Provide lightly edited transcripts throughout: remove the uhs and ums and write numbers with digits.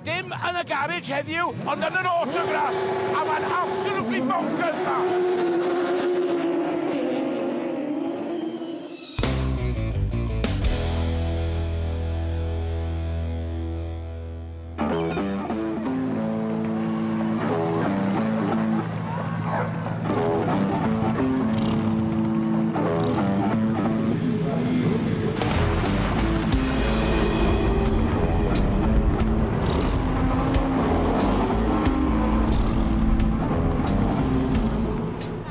dim yn y Garej heddiw, ond yn yr Autograss. A mae'n absolutely bonkers na.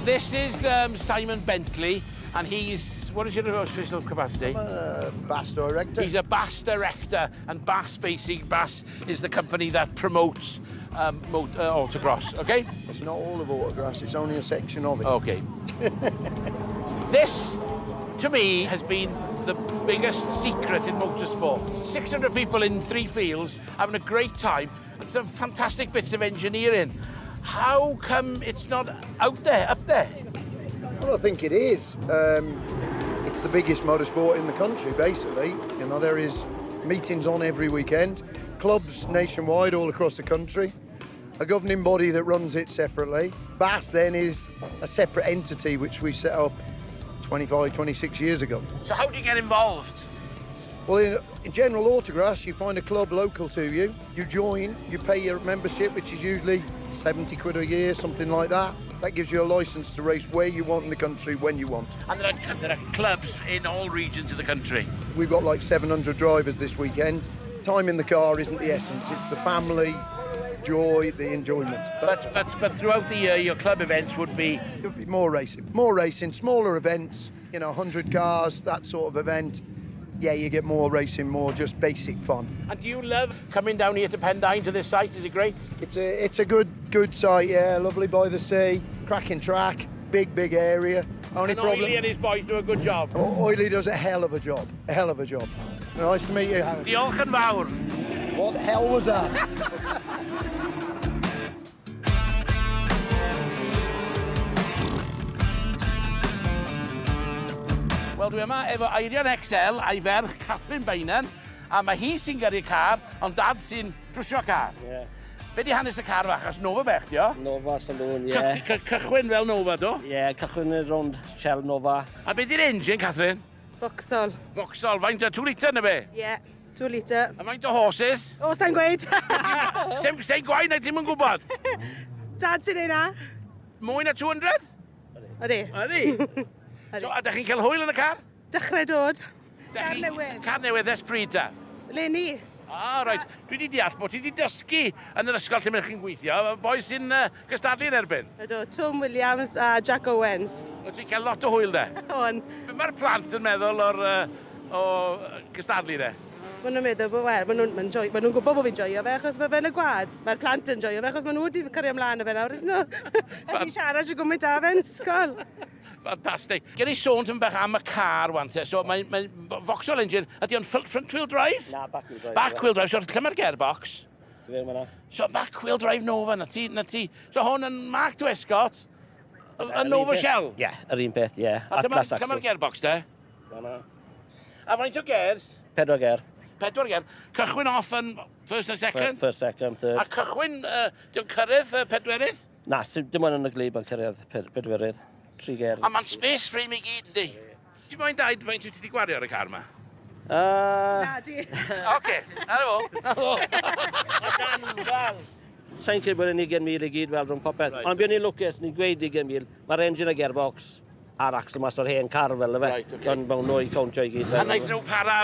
This is Simon Bentley, and he's, what is your official capacity? I'm a BAS director. He's a BAS director, and BAS is the company that promotes Autograss, okay? It's not all of Autograss, it's only a section of it. Okay. This, to me, has been the biggest secret in motorsport. 600 people in 3 fields having a great time, and some fantastic bits of engineering. How come it's not out there, up there? Well, I think it is. It's the biggest motorsport in the country, basically. You know, there is meetings on every weekend, clubs nationwide all across the country, a governing body that runs it separately. BAS then is a separate entity which we set up 25, 26 years ago. So how do you get involved? Well, in general Autograss, you find a club local to you, you join, you pay your membership, which is usually 70 quid a year, something like that. That gives you a licence to race where you want in the country, when you want. And there are clubs in all regions of the country. We've got like 700 drivers this weekend. Time in the car isn't the essence, it's the family, joy, the enjoyment. But throughout the year, your club events would be... It would be more racing, smaller events, you know, 100 cars, that sort of event. Yeah, you get more racing, more just basic fun. And do you love coming down here to Pendine, to this site? Is it great? It's a good site, yeah, lovely by the sea, cracking track, big area. Only and problem... Oily and his boys do a good job. Oily does a hell of a job. Nice to meet you. Diolch yn fawr. What the hell was that? Wel, dwi yma efo Eirian XL a'i ferch Catherine Bainan, a mae hi sy'n gyrru car, ond dad sy'n drwsio car. Ie. Be di hanes y car fach? As Nova bech, dio? Nova saloon, ie. Cychwyn fel Nova, do? Ie, cychwyn y rownd Shell Nova. A be di'r engine, Catherine? Vauxhall. Vauxhall, faint o 2 litre na be? Ie, 2 litre. A faint o horses? O, sa'n gweud. Se'n gwain na ti'n mynd gwybod? Dad sy'n ei na. Mwy na 200? Ydi. Ydi? So, a da chi'n cael hwyl yn y car? Dechrau dod. Car newydd. Car newydd, ers pryd ta? Lenni. Ah, reit. Dwi wedi deall bod ti wedi dysgu yn yr ysgol lle mae'n chi'n gweithio, boi sy'n gystadlu yn erbyn. Ydw, Tom Williams a Jack Owens. O, ti'n cael lot o hwyl, de? On. Be mae'r plant yn meddwl o gystadlu, de? Maen nhw'n meddwl bod, maen nhw'n gwybod bod fi'n joio fe, achos mae fe'n y gwad. Mae'r plant yn joio fe, achos maen nhw wedi cario ymlaen o fe nawr, ydyn nhw? Felly siarad sy'n gwmwyd a fe'n ysgol. Fantastic. Gen i sôn tyn bach am y car, wan te. So, mae Vauxhall engine, ydy o'n front-wheel drive? Na, back-wheel drive. Back-wheel drive, so lle mae'r gearbox? Dwi ddim yna. So, back-wheel drive Nova, na ti. So, hwn yn Mark to Escort, yn Nova Shell? Ie, yr un peth, ie. Atlas Lle mae'r gearbox, de? Na. A faint o gers? 4 ger. 4 ger. Cychwyn off yn first and second? First, second, third. A cychwyn, di'n cyrraedd pedwerydd? Na, dim ond yn y glib yn cyrraedd pedwerydd. 3 ger. A mae'n space frame i gyd, yndi? Ti'n moyn daid faint wyt ti wedi gwario ar y car yma? Na, di. Oce, na fo. Sa'n credu bod yn 20,000 i gyd fel rhwng popeth. Ond buon ni'n lwcus, ni'n gweud 20,000. Mae'r engine a gearbox a'r axle mas o'r hen car fel efe. Right, okay. John mewn nwy countio i gyd. A wnaeth nhw para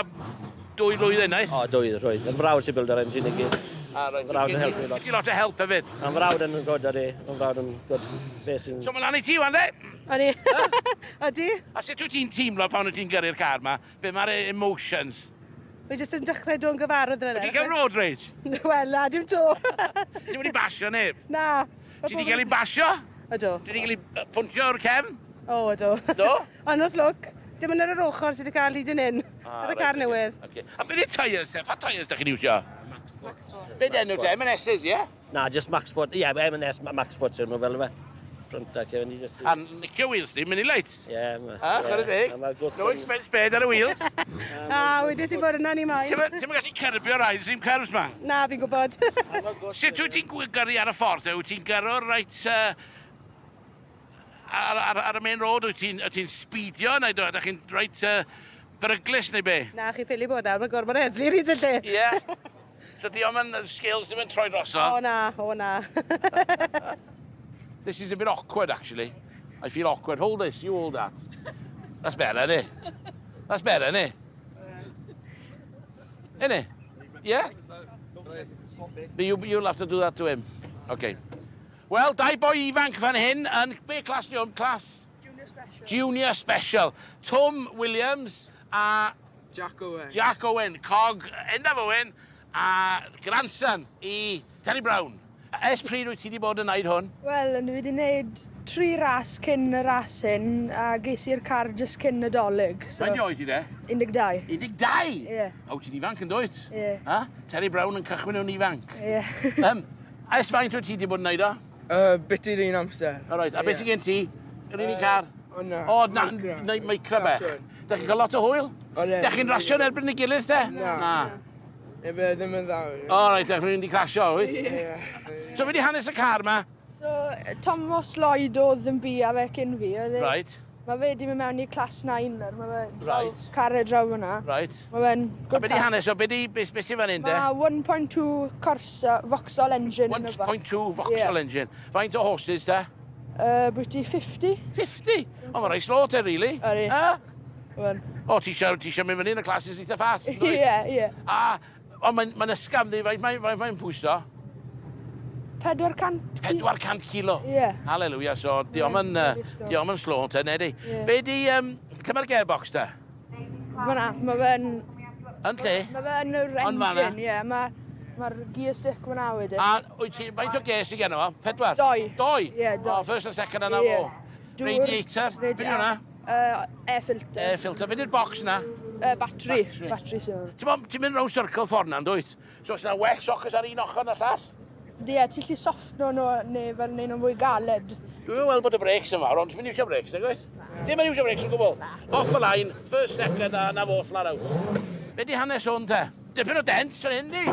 2 blwyddyn, naeth? O, 2 rwydd. Yn frawd sy'n byld yr engine i gyd. Frawd yn helpu lot. Ti'n lot o help hefyd? Yn frawd yn god ar e. Yn frawd yn god. So mae'n lan i ti, wan, de? O'n i. Odi. A sut wyt ti'n teimlo pan wyt ti'n gyrru'r car yma? Be mae'r emotions? Fi jyst yn dechrau do'n gyfarwydd yn Wyt ti'n cael road rage? Wel, na, dim to. Ti'n wedi basio, neb? Na. Ti wedi cael ei basio? Ydw. Ti wedi cael ei pwntio o'r cefn? O, ydw. Do? Ond wrth lwc, dim yn yr ochr sydd wedi cael hyd yn hyn. Ar y car newydd. A beth yw'r tyres? Pa tyres da chi'n iwsio? Be enw te? M&S's, ie? Na, just Max Sport. Ie, M&S Max Sport sy'n nhw fel efe. Fronta, Kevin, ni just... And licio wheels di, mini light. Ie, ma. Chwarae dig. No expense spared ar y wheels. Wedi si bod yna ni mai. Ti'n gallu cerbio rai dream cars ma? Na, fi'n gwybod. Sut wyt ti'n gyrru ar y ffordd? Wyt ti'n gyrru reit ar y main road? Wyt ti'n speedio? Neu ydych chi'n reit beryglus neu be? Na, chi ffili bod am y gormod heddlu ryd yn lle. Ie. So di o'n scales ddim yn troi droso? O na. This is a bit awkward, actually. I feel awkward. Hold this, you hold that. That's better, innit? That's better, innit? Innit? Yeah? But you'll have to do that to him. OK. Wel, dau boi ifanc fan hyn yn... Be clas di o'n? Clas? Junior Special. Junior Special. Tom Williams a... Jack Owen. Jack Owen. Cog Endaf Owen a grandson i Terry Brown. Ers pryd wyt ti wedi bod yn neud hwn? Wel, ni wedi gwneud 3 ras cyn y ras hyn, a ges i'r car jyst cyn Nadolig. So, Mae'n oed ti de? 12. 12? Ie. O, ti'n ifanc yn dwyt? Ie. Terry Brown yn cychwyn o'n ifanc. Ie. Ers faint wyt ti wedi bod yn neud o? Bit i'r un amser. O, reit. A beth sy'n gen ti? Yr unig car? O, na. O, na, meicra bech. Da chi'n cael lot o hwyl? O, le. Da chi'n rasio yn erbyn y gilydd, te? Na. Ebe ddim yn ddawr. O, reit, da chi'n mynd i crasio, oes? Ie. So, fe di hanes y car ma? So, Thomas Lloyd oedd yn bu a fe cyn fi. Right. Mae fe wedi mynd mewn i clas 9 nawr. Mae fe Right. carau draw yna. Right. Mae fe'n A good be di hanes o? Be sy'n fan hyn, de? Mae 1.2 Corsa Vauxhall engine yn y fa. 1.2 Vauxhall engine. Faint o horses, te? Bwyty 50. 50? O, mae'n rei slo, te, really? Ori. Wen. O, ti eisiau mynd fyny yn y classes eitha ffast? Ie. O, mae'n ysgam di, faint pwysto? 400 400 kilo. Ie. Halleluja, so diolch yn slo, te, nedi. Be di, cyma'r gearbox, te? Fyna, mae fe'n... Yn lle? Mae fe'n yr Ond fan'na? engine, ie. Mae'r gear stick fyna wedyn. A, wyt ti, faint o ges i genno fo? 4? 2. 2? Ie, 2. O, first and second yna fo. Radiator, be di hwnna? Air filter. Air filter, be di'r box yna? Battery. Battery, sy'n. Ti'n mynd round circle ffordd na'n dwyt? So, os yna well sockers ar un ochr na llall? Ie, ti'n lli soft nhw neu fel neud nhw'n fwy galed. Dwi'n weld bod y brakes yn fawr, ond ti'n mynd i iwsio brakes, nag oes? Dim yn iwsio brakes yn gwbl. Off the line, first, second, a na fo flat out. Be di hanes hwn te? Dipyn o dents fan hyn di?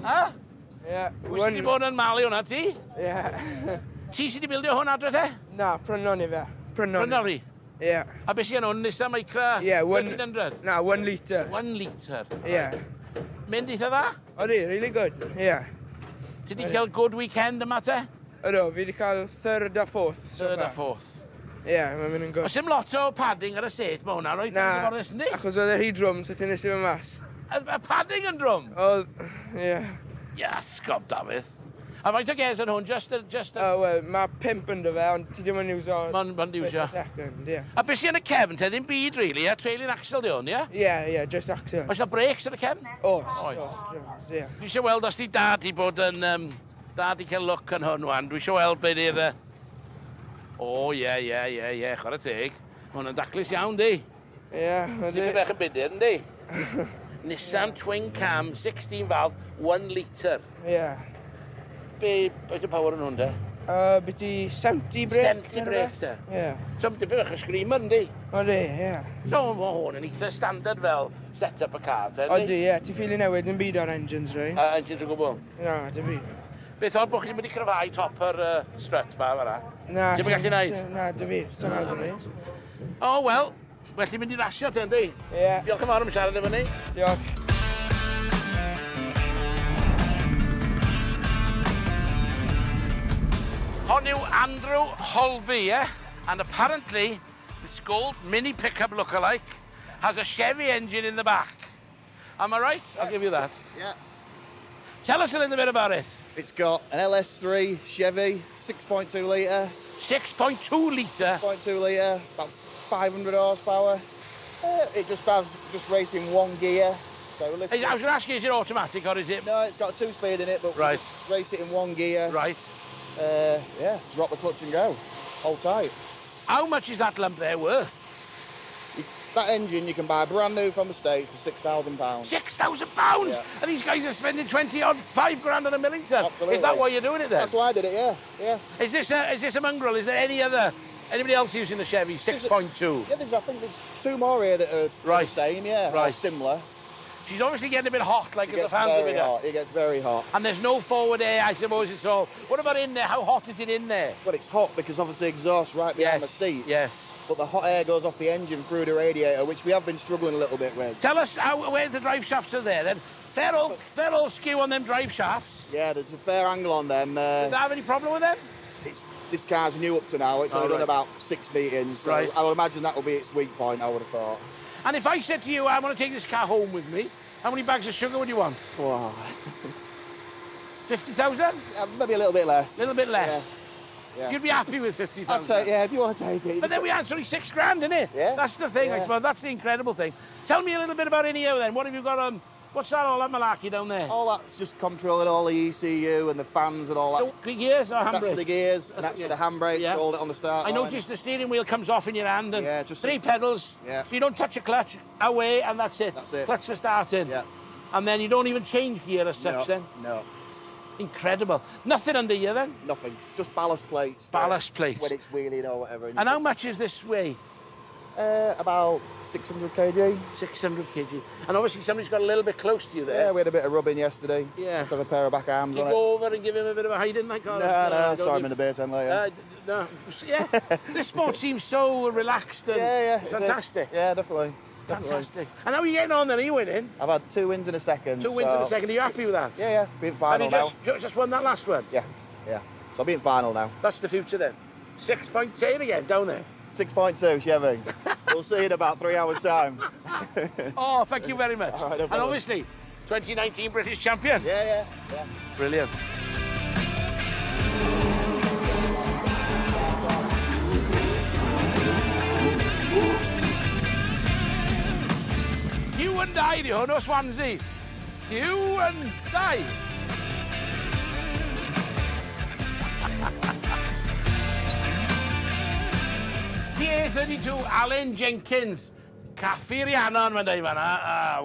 Ha? Ie. Pwy sydd wedi bod yn malu hwnna ti? Ie. Ti sydd wedi bildio hwn adre te? Na, prynon i fe. Prynnol fi? Ie. A beth sy'n hwn, Nissan Micra? Ie, 1300? Na, 1 litre. 1 litre? Ie. Mynd eitha dda? Odi, really good. Ie. Ti wedi cael good weekend yma te? Ydw, fi wedi cael 3rd a 4th. Third a fourth. Ie, mae'n mynd yn good. Oes dim lot o padding ar y set ma hwnna, roi? Na, achos oedd yr hydrwm, so ti'n nes i fy mas. Y padding yn drwm? Oedd, ie. Yes, gob Dafydd. A faint o ges yn hwn, just... O, wel, mae 5 ynddo fe, ond ti ddim yn iwsio... Ma'n iwsio. First a second, ie. A beth sy'n y cefn te, ddim byd, really, a trailing axle di hwn, ie? Ie, just axle. Oes na brakes ar y cefn? Oes, drums, ie. Dwi eisiau weld os di dad i bod yn... dad i cael look yn hwn, wan. Dwi eisiau weld beth i'r... O, ie, chwarae teg. Mae hwnna'n daclus iawn, di. Ie, Di ydy. beth yn bydyr, yndi? Nissan Twin Cam, 16 valve, 1 litre. Ie. Beth y power yn hwn, de? Byti 70 brake. 70 brake, de? Ie. So, di beth eich screamer, yndi? Odi, ie. So, mae hwn yn eitha standard fel set-up y car, te, Odi, ie. Ti ffili newid yn byd o'r engines, rei? Engines o gwbl. Na, dim byd. Beth oedd bod chi'n mynd i cryfhau top yr strut ma, fan'na? Na, Ti'n mynd gallu neud? Na, dim byd. Sa'n meddwl ni. O, wel, well i mynd i rasio te, yndi? Ie. Diolch yn fawr am siarad efo ni. Diolch. Hon yw Andrew Holby, yeah? And apparently, this gold mini pickup lookalike has a Chevy engine in the back. Am I right? I'll give you that. Yeah. Tell us a little bit about it. It's got an LS3 Chevy, 6.2 litre. 6.2 litre. 6.2 litre, about 500 horsepower. It just has racing 1 gear. So I was going to ask you, is it automatic or is it... No, it's got a 2-speed in it, but Right. we just race it in 1 gear. Right. Yeah, drop the clutch and go. Hold tight. How much is that lump there worth? That engine you can buy brand new from the States for £6,000. £6,000? Yeah. And these guys are spending 20 odd, 5 grand on a Millington. Absolutely. Is that why you're doing it then? That's why I did it, yeah. Is this a mongrel? Is there anybody else using the Chevy 6.2? Yeah, I think there's 2 more here that are Right. the same, yeah. Right. Or similar. She's obviously getting a bit hot, like It as the gets fans of very it. hot. It gets very hot. And there's no forward air, I suppose it's all. What about in there? How hot is it in there? Well, it's hot because obviously exhaust right behind the seat. Yes. But the hot air goes off the engine through the radiator, which we have been struggling a little bit with. Tell us where the drive shafts are there then. Fair old skew on them drive shafts. Yeah, there's a fair angle on them. Did I have any problem with them? This car's new up to now. It's only done right. about 6 meetings, so Right. I would imagine that will be its weak point, I would have thought. And if I said to you, I want to take this car home with me, how many bags of sugar would you want? Wow. 50,000? Yeah, maybe a little bit less. A little bit less. Yeah. You'd be happy with 50,000? I'd take, yeah, if you want to take it. But then we answer only 6 grand, innit? Yeah. That's the thing, I Yeah. suppose. That's the incredible thing. Tell me a little bit about Inio then. What have you got on? What's that all that malarkey down there? All that's just controlling all the ECU and the fans and all that. So, gears or handbrake? That's for the gears, and that's for the handbrake, Yeah. hold it on the start I line. noticed the steering wheel comes off in your hand and Yeah, just 3 pedals. Yeah. So you don't touch a clutch, away, and that's it. That's it. Clutch for starting. Yeah. And then you don't even change gear as such then? No, Incredible. Nothing under you then? nothing. Just ballast plates. for Ballast plates. When it's wheeling or whatever. And how much is this weigh? About 600 kg. 600 kg. And obviously somebody's got a little bit close to you there. Yeah, we had a bit of rubbing yesterday. Yeah. Let's have a pair of back arms You on go over and give him a bit of a hiding like it. that? No, sorry, I'm in the beer tent later. No. Yeah. This sport seems so relaxed and yeah. it is. fantastic. Yeah, definitely. Fantastic. And how are you getting on then? Are you winning? I've had 2 wins in a second. 2 wins in a second. Are you happy with that? Yeah, being Have final you now. just won that last one? Yeah. So I'll be in final now. That's the future then. 6.8 again, down there. 6.2 Chevy. We'll see in about 3 hours' time. Oh, thank you very much. All right, no And problem. obviously, 2019 British champion. Yeah. Brilliant. You and I, di hwn o Swansea. You and I. TA32, Alan Jenkins. Caffi Rhiannon, mae'n dweud fan'na.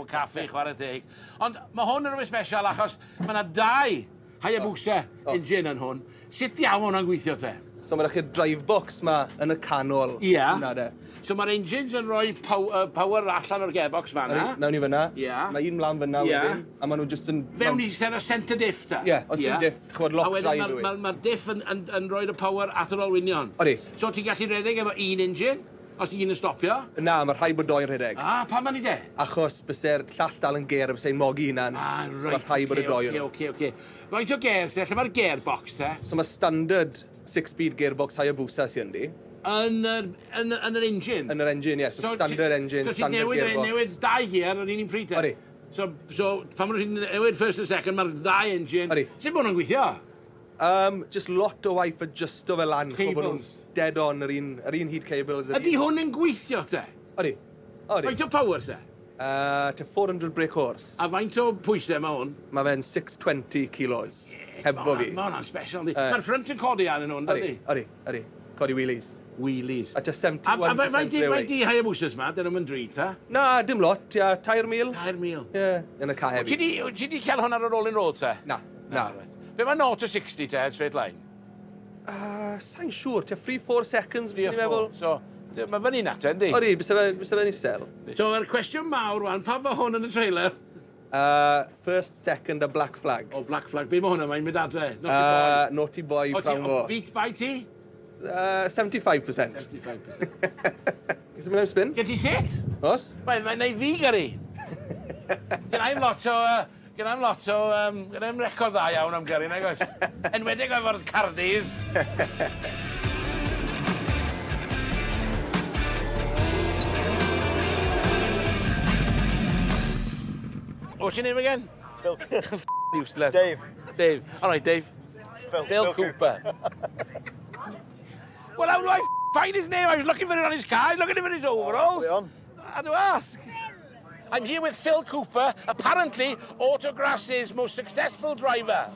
Caffi, chwarae teg. Ond mae hwn yn rhywbeth special achos mae yna 2 Hayabusa engine yn hwn. Sut iawn hwnna'n gweithio te? So mae chi'r drive box ma yn y canol. Ie. Hwnna de. So mae'r engines yn rhoi power allan o'r gearbox fan'na. Mewn i fyna. Ie. Mae un mlaen fyna Ie. wedyn. A maen nhw just yn... Fewn i ser o centre diff ta? Ie, os yw'n diff, chwod lock drive yw. Mae'r diff yn rhoi y power at yr olwynion. Odi. So ti'n gallu redeg efo un engine, os ti'n yn stopio? Na, mae rhai bod 2 rhedeg. Pam ma'n i de? Achos byse'r llall dal yn geir a byse'n mogi hunan. Right. So mae rhai bod y 2 yn. Oce. Faint o geir te? Lle mae'r gearbox te? So mae standard 6-speed gearbox Hayabusa sy'n di. Yn yr engine? Yn yr engine, ie. So standard engine, standard gearbox. So ti'n newid 2 gear ar un un pryd te? Odi. So pan maen nhw'n newid first and second, mae'r 2 engine. Odi. Sut bod nhw'n gweithio? Just lot o waith adjusto fel lan. Cables. Dead on yr un heat cables. Ydy hwn yn gweithio te? Odi. Faint o power te? To 400 brake horse. A faint o pwysau mae hwn? Mae fe'n 620 kilos. Hebfo fi. Mae hwnna'n special, di. Mae'r ffrant yn codi ar yn hwn, dydi? Odi. Codi wheelies. Wheelies. A to 71% A rear faint weight. i Hayabusas ma? Dyn nhw'n drud, ta? Na, dim lot. 3,000. 2,000. Ie, yn y car hefyd. Ti di cael hwn ar y rolling road, ta? Na. Be mae 0 to 60, ta, straight line? Sa'n siŵr, 3-4 seconds, bys ni'n meddwl. So, mae fyny naten, di? Odi, bys fe'n isel. So, mae'r cwestiwn mawr, wan, pa mae hwn yn y trailer? First, second, a black flag. O, black flag. Be mae hwnna, mae'n mynd adre? Naughty boy, prawn fo. Beat by ti? 75%. 75%. Ys mynd am spin? Gen ti sit? Os? Mae'n neud fi gyrru. Gynnau'n lot o record dda iawn am gyrru, nag oes? Enwedig efo'r cardis. What's your name again? Phil. Useless. Dave. All right, Dave. Phil Cooper. Well, how do I find his name? I was looking for it on his car, looking for his overalls. How do I ask? I'm here with Phil Cooper, apparently Autograss's most successful driver.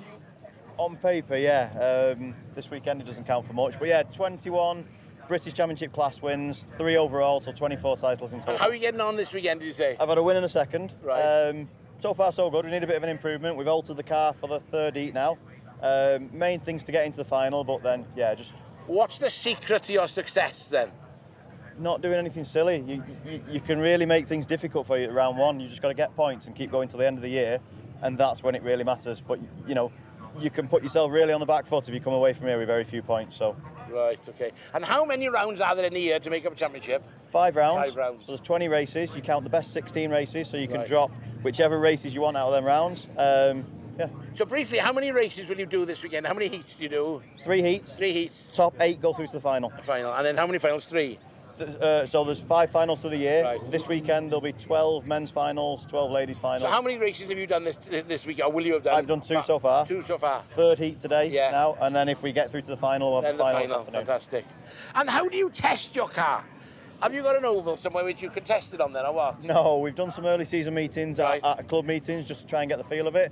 On paper, yeah. This weekend it doesn't count for much, but yeah, 21 British Championship class wins, 3 overall, so 24 titles in total. And how are you getting on this weekend, did you say? I've had a win and a second. Right. So far, so good. We need a bit of an improvement. We've altered the car for the 3rd heat now. Main thing's to get into the final, but then, yeah, just... What's the secret to your success, then? Not doing anything silly. You can really make things difficult for you at round 1. You just got to get points and keep going till the end of the year, and that's when it really matters. But, you know, you can put yourself really on the back foot if you come away from here with very few points, so... Right, OK. And how many rounds are there in a year to make up a championship? 5 rounds. 5 rounds. So there's 20 races. You count the best 16 races, so you can drop whichever races you want out of them rounds. Yeah. So briefly, how many races will you do this weekend? How many heats do you do? 3 heats. 3 heats. Top 8 go through to the final. The final. And then how many finals? 3? So there's 5 finals through the year. Right. This weekend there'll be 12 men's finals, 12 ladies finals. So how many races have you done this week, or will you have done? I've done 2 so far. 2 so far. 3rd heat today now, and then if we get through to the final, we'll have the final this afternoon. Fantastic. And how do you test your car? Have you got an oval somewhere which you can test it on then, or what? No, we've done some early season meetings at club meetings just to try and get the feel of it.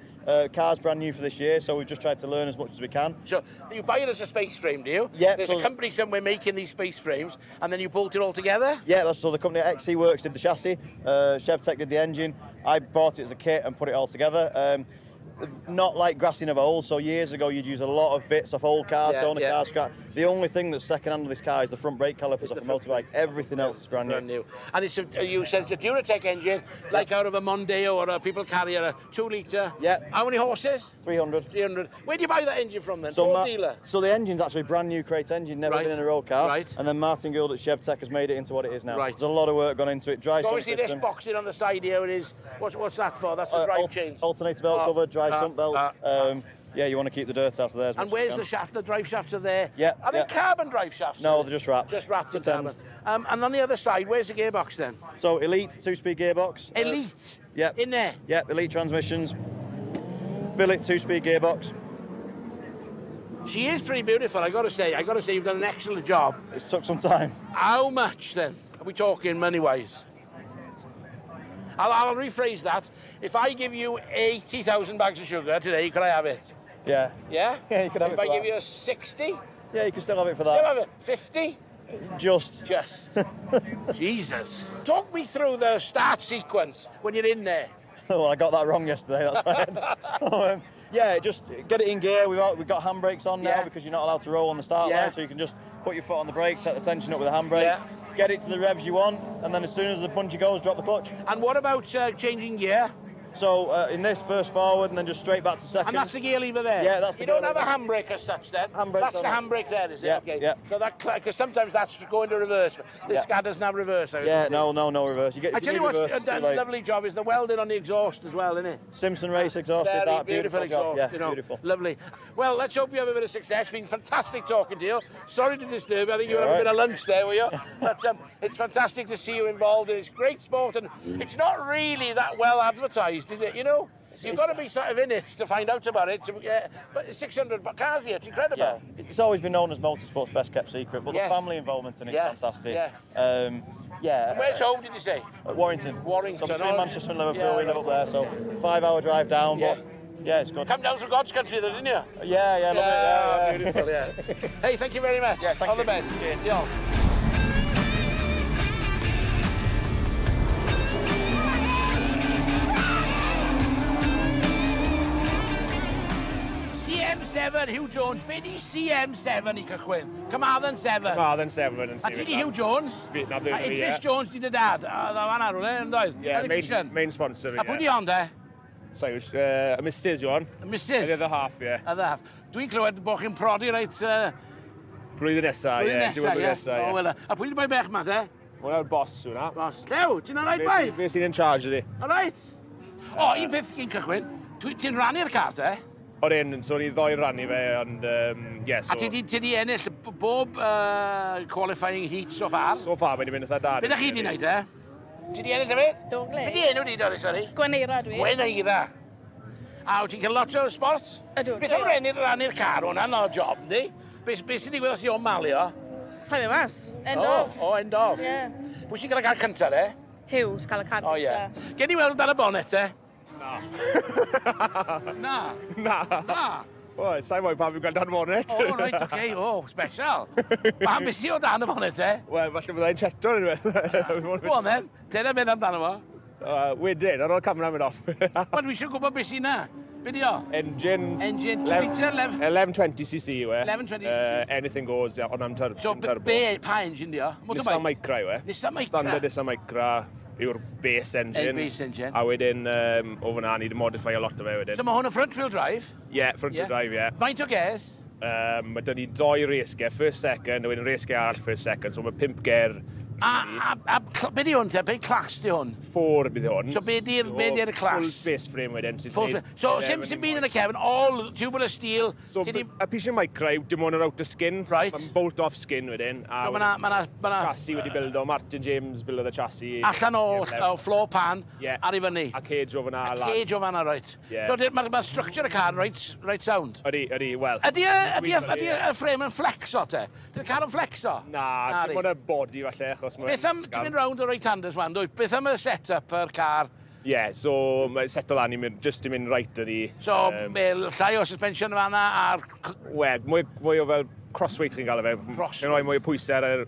Car's brand new for this year, so we've just tried to learn as much as we can. So you buy it as a space frame, do you? Yeah. There's a company somewhere making these space frames, and then you bolt it all together? Yeah, so the company at XC Works did the chassis, Chevtech did the engine. I bought it as a kit and put it all together. Not like grassing of old, so years ago you'd use a lot of bits off old cars, don't the car scrap. The only thing that's second hand of this car is the front brake calipers off a motorbike. Everything else is brand new. And it's you said it's a Duratec engine, like out of a Mondeo or a People Carrier, a 2 litre. Yeah. How many horses? 300. 300. Where do you buy that engine from then? So, dealer? So the engine's actually a brand new crate engine, never been in a road car. Right. And then Martin Gould at Chevtech has made it into what it is now. Right. There's a lot of work gone into it. Dry so sump obviously system. this boxing on the side here is, what's that for? That's for drive chains. Alternator belt cover, dry sump belt. Yeah, you want to keep the dirt out of there. And where's the shaft? The drive shafts are there? Yeah. Are they carbon drive shafts? No, they're just wrapped. Just wrapped in carbon. And on the other side, where's the gearbox then? So Elite 2-speed gearbox. Elite? Yeah. In there? Yeah, Elite transmissions. Billet 2-speed gearbox. She is pretty beautiful, I got to say. You've done an excellent job. It's took some time. How much then? Are we talking money-wise? I'll rephrase that. If I give you 80,000 bags of sugar today, could I have it? Yeah. Yeah? Yeah, you could have if it for I give that. you a 60? Yeah, you can still have it for You'll that. have it. 50? Just. Jesus. Talk me through the start sequence when you're in there. Well, I got that wrong yesterday, that's fine. So, yeah, just get it in gear. We've got handbrakes on now because you're not allowed to roll on the start line, so you can just put your foot on the brake, take the tension up with a handbrake, get it to the revs you want, and then as soon as the bungee goes, drop the clutch. And what about changing gear? So in this, first forward and then just straight back to second. And that's the gear lever there? Yeah, that's the You gear don't have a lever. handbrake as such then? Handbrake's That's the on it. handbrake there, is it? Yeah, Okay. yeah. So that, because sometimes that's going to reverse. This car doesn't have reverse. Yeah, no reverse. I tell you what's a lovely job is the welding on the exhaust as well, isn't it? Simpson Race exhaust did Very that. beautiful exhaust, job. Yeah, you know. beautiful. Lovely. Well, let's hope you have a bit of success. It's been fantastic talking to you. Sorry to disturb you. I think you had a bit of lunch there, were you? But it's fantastic to see you involved in this great sport, and it's not really that well advertised, is it? You know? You've got to be sort of in it to find out about it. But 600 cars here, it's incredible. Yeah, it's always been known as motorsport's best kept secret, but the family involvement in it is fantastic. Yes. Yeah. And where's home, did you say? At Warrington. Warrington. So between Manchester and Liverpool, we live up there, so 5-hour drive down, but yeah, it's good. Come down from God's country there, didn't you? Yeah, love it. Yeah. Beautiful, yeah. Hey, thank you very much. Yeah, thank All you. the best. Cheers. Yeah. CM7, Hugh Jones. Be di CM7 i cychwyn? Cymadden 7. Cymadden 7 yn A ti di Hugh Jones? Na, bydd fi, Idris Jones di dy dad. A dda fan arw, le, yn doedd? main sponsor fi. A pwy di hon, de? So, a Mrs. Iwan. A Mrs? The other half, yeah. A dda. Dwi'n clywed bod chi'n prodi reit... Blwyddyn nesa, ie. Blwyddyn nesa, ie. O, wel, a pwy di boi bech ma, de? Hwna'r boss hwnna. Boss. Llew, ti'n alright, bai? Fe sy'n in charge ydi. Alright. O, un peth gyn cychwyn. Ti'n rannu'r car, te? O'r un, so ni ddoi rannu fe, ond, yes. A ti di ennill bob qualifying heat so far? So far, mae'n mynd eitha da. Be da chi di wneud, e? Ti di ennill y beth? Dogle. Be di enw di, Doris, sori? Gweneira dwi. Gweneira. A wyt ti'n cael lot o sport? Ydw. Beth am rannu'r car hwnna, no job, di? Be sy'n digwydd os i o'n malio? Taim e mas. End of. O, end of. Ie. Pwy sy'n cael y car cyntaf, e? Hughes, cael y car. O, ie. Gen i weld dan y bonet, e? Na. Na? Na. Na? Wel, sa'n fwy pan fi'n gweld dan monet. O, reit, oce, special. Ma'n busi o dan y monet, Wel, falle byddai'n cheto yn rhywbeth. Go on then, dyna mynd amdano fo. Wedyn, ar ôl camera mynd off. Ond dwi eisiau gwybod beth sy'n na. Be di o? Engine... 1120cc yw e. 1120cc. Anything goes, ond am turbo. So, pa engine di o? Nissan Micra yw e. Nissan Micra? Standard Nissan Micra yw'r base engine. Base engine. A wedyn, o fyna, ni wedi modify a lot o fe wedyn. So mae hwn yn front wheel drive? Ie, front wheel drive, ie. Faint o ges? Mae dyn ni 2 race gear, first, second, a wedyn race gear arall, first, second. So mae 5 gear. A be di hwn te? Be clas di hwn? 4 bydd hwn. So be di'r clas? Full space frame wedyn. So sy'n byd yn y cefn, all tubular steel. So a piece of micro yw dim ond yr outer skin. Right. Mae'n bolt off skin wedyn. So ma'na... Chassis wedi bildo, Martin James bildodd y chassis. Allan o floor pan ar i fyny. A cage o fyna. A cage o fyna, right. So mae structure y car right sound. Ydy, wel. Ydy y frame yn flexo te? Ydy'r car yn flexo? Na, dim ond y body falle, achos mae'n... Beth am, ti'n mynd rownd o right-handers wan, dwi? Beth am y set-up yr car? Ie, so mae set o lan i just i mynd right ydi. So, llai o suspension fanna a'r... Wel, mwy o fel crossweight chi'n gael o fe. Crossweight. Rhoi mwy o pwysau ar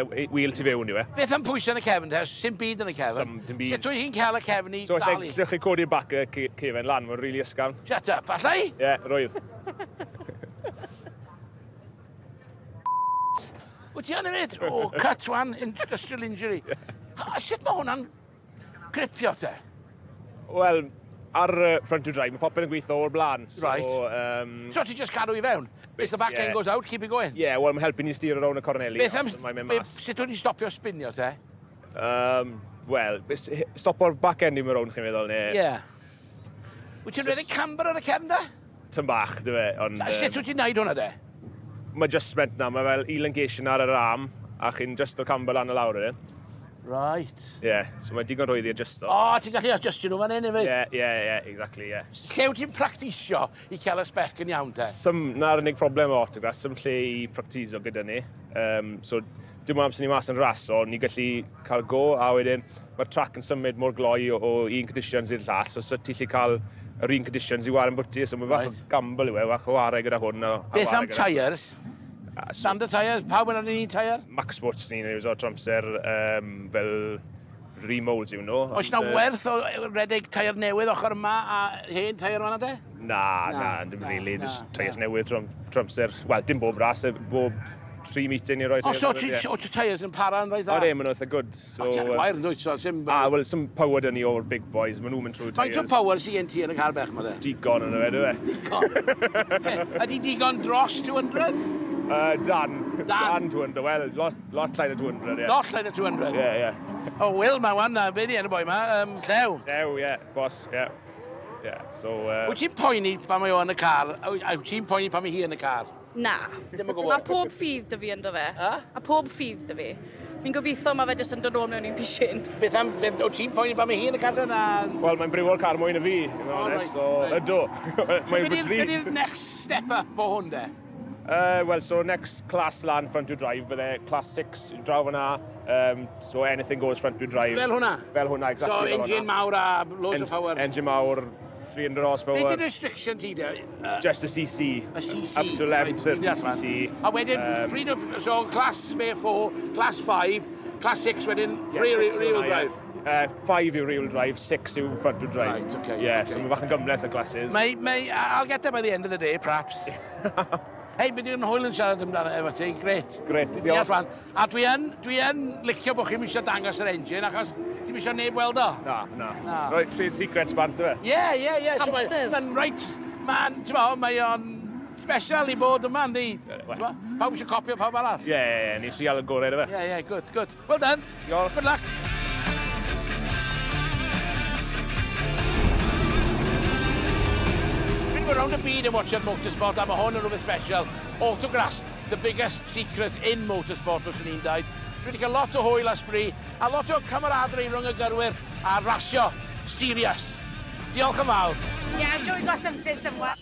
y wheel tu fewn i fe. Beth am pwysau yn y cefn te? Sy'n byd yn y cefn? Dim byd. Sut wy'n hi'n cael y cefn i dalu? dalu? So, lle chi codi'r bac y cefn lan, mae'n rili ysgafn. Shut up, allai? Ie, roedd. Wyt ti yn ymwneud? O, cut one, industrial injury. Sut mae hwnna'n gripio te? Wel, ar front to drive, mae popeth yn gweithio o'r blaen. Right. So ti just cadw i fewn? If the back end goes out, keep it going? Yeah, wel, mae'n helpu ni steer around y corneli. Sut wy'n stopio spinio te? Wel, stopo'r back end i'n around chi'n meddwl, ne? Ie. Wyt ti'n rhedeg camber ar y cefn da? Tyn bach, dy fe. Sut wyt ti'n neud hwnna de? Mae adjustment na, mae fel elongation ar yr arm, a chi'n just o camber lan y lawr ydyn. Right. Ie, so mae digon rhoi i adjusto. O, ti'n gallu adjustio nhw fan hyn hefyd? Ie, exactly, ie. Lle wyt ti'n practisio i cael y spec yn iawn te? Na'r unig problem o Autograss, lle i practiso gyda ni. So, dim ond amser ni mas yn raso, ni gallu cael go, a wedyn mae'r track yn symud mor gloi o un conditions i'r llall, so ti'n gallu cael yr un conditions i war yn bwti, so mae fath o gamble yw e, fath o ware gyda hwn. Beth am tyres? Standard tyres? Pawb yn un tyre? Max Sports ni'n ei o'r tramser fel remolds yw nhw. Oes yna werth o redeg tyre newydd ochr yma a hen tyre fanna de? Na, dim really. Tyres newydd tramser, wel, dim bob ras, bob 3 meeting i roi tyres. O, ti tyres yn para yn rhaid dda? O, maen nhw'n eitha good. O, ti'n wair yn dweud, so sim... Wel, some power dyn ni o'r big boys, maen nhw'n mynd trwy tyres. Faint o power sy'n gen ti yn y car bech ma de? Digon yn y fe, dwi fe. Digon? Ydy digon dros 200? Dan 200, wel, lot llain o 200, ie. Lot llain o 200? Ie. O, Will, mae wan, be di enw boi ma? Llew? Llew, ie, bos, ie. So... Wyt ti'n poeni pan mae o yn y car? Wyt ti'n poeni pan mae hi yn y car? Na. Ddim yn gwybod? Mae pob ffydd dy fi yn dy fe. A pob ffydd dy fi. Fi'n gobeithio mae fe jyst yn dod o mewn i'n pisyn. Beth wyt ti'n poeni pan mae hi yn y car yna? Wel, mae'n brif o'r car mwy na fi, yn honest, so ydw. Be di'r next step up o hwn de? Well, so next class lan front to drive, bydde class 6 draw fyna, so anything goes front to drive. Fel hwnna? Fel hwnna, exactly. So engine mawr a loads of power? Engine mawr, 300 horsepower. Be di'r restriction ti de? Just a CC. A CC? Up to 1130cc. A wedyn, so class 4, class 5, class 6 wedyn, free real drive? 5 yw real drive, 6 yw front to drive. Right, okay. Yeah, so mae bach yn gymleth y classes. I'll get there by the end of the day, perhaps. Hei, beth yw'n hwyl yn siarad amdano efo ti? Gret. Diolch. A dwi yn licio bod chi'n eisiau dangos yr engine, achos ti'n eisiau neb weld o? Na. Right, trade secret spant o fe? Ie. Hamsters. Mae'n right, mae o'n special i bod yma, yndi? Pawb eisiau copio pawb arall? Ie, ni eisiau gael y gorau o fe. Ie, good. Well done. Diolch. Good luck. Around the bead and watching motorsport, a mae hwn yn rhywbeth special. Autograss, the biggest secret in motorsport os ni'n dweud. Dwi wedi cael lot o hwyl a sbri, a lot o camaraderie rhwng y gyrwyr a rasio serious. Diolch yn fawr. Yeah, I'm sure we got something somewhere.